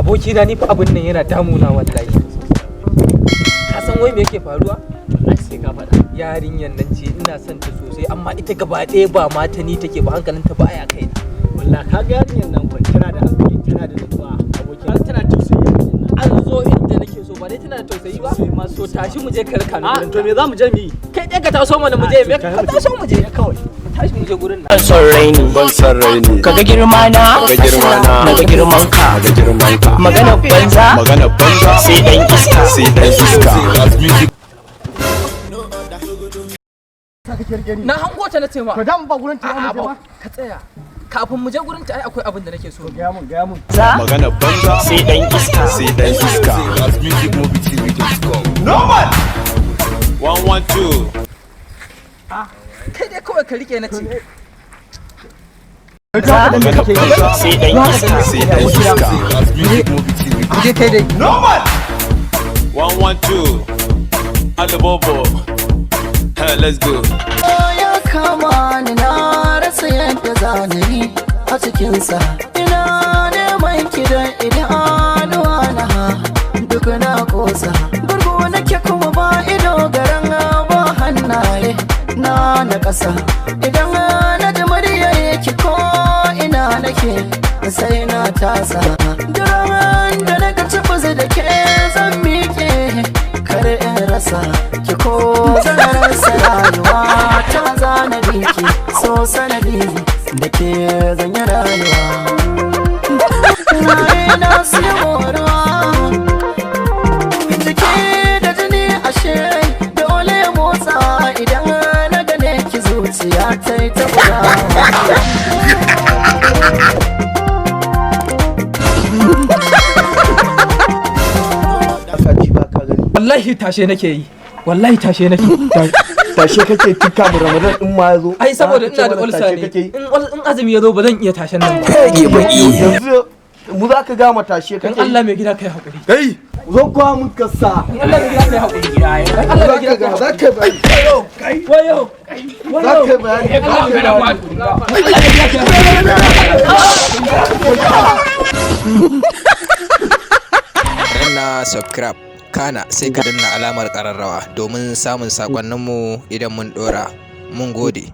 abokina ni fa abin nan yana damuna wallahi. Ka san wai me yake faruwa? Wallahi sai ka faɗa. Yarinyan nan ce ina son ta sosai amma ita gaba ɗaya ba ma ta ni take ba, hankalinta ba ya kai. Wallahi ka ga yarinyan nan kun tana da hankali, tana da nutsuwa, abokina tana tausayi yarinyan nan. An zo inda nake so ba dai tana da tausayi ba. To tashi mu je karka ni gurin. To me za mu je mu yi? Kai dai ka taso mana mu je, ka taso mu je kawai. Tashi mu je gurin nan. Ban son raini, ban san raini, kaga girma na, kaga girma na, naga girman ka, kaga girman ka, magana banza, magana banza, sai dan iska, sai dan iska. Na hango ta na ce ma. To dan ba gurin ta mu je ba. Ka tsaya. Kafin mu je gurin ta ai akwai abin da nake so. Gaya mun. za, Magana banza, sai dan iska, sai dan iska. Normal. 112. Kai dai kawai ka rike na ce. za, Magana banza, sai dan iska, sai dan iska. Je kai dai. Normal. 112. Alabobo. Let's go. Ya kama ni na rasa yadda zanari a cikinsa, ina neman kidan idanuwa na duk na kosa, burgu nake kuma ba ido garan ba hannaye na ƙasa, idan na ji muryar ki ko ina nake sai na tasa, duran da na ga tabbas da ke zan miƙe kare in rasa ki ko zan rasa rayuwa ta zana biki so sanadi da ke zanya rayuwa na siya moruwa jiki da jini ashe dole motsa idan na gane ki zuciya ta yi ta Wallahi tashe nake yi. Wallahi tashe nake. Tashe kake tukka da Ramadan in ma yazo. Ai saboda ina da ulsa ne. In azumi yazo ba zan iya tashen nan ba. Yanzu mu za ka gama tashe Dan kake. Allah mai gida kai hakuri. Kai zo kwa mun kasa. Dan Allah mai gida kai hakuri gida. Dan Allah mai gida kai Za ka bayani. wayo. Za ka bayani. Allah mai gida kai danna subscribe kana sai ka danna alamar ƙararrawa domin samun saƙonninmu idan mun ɗora. Mun gode.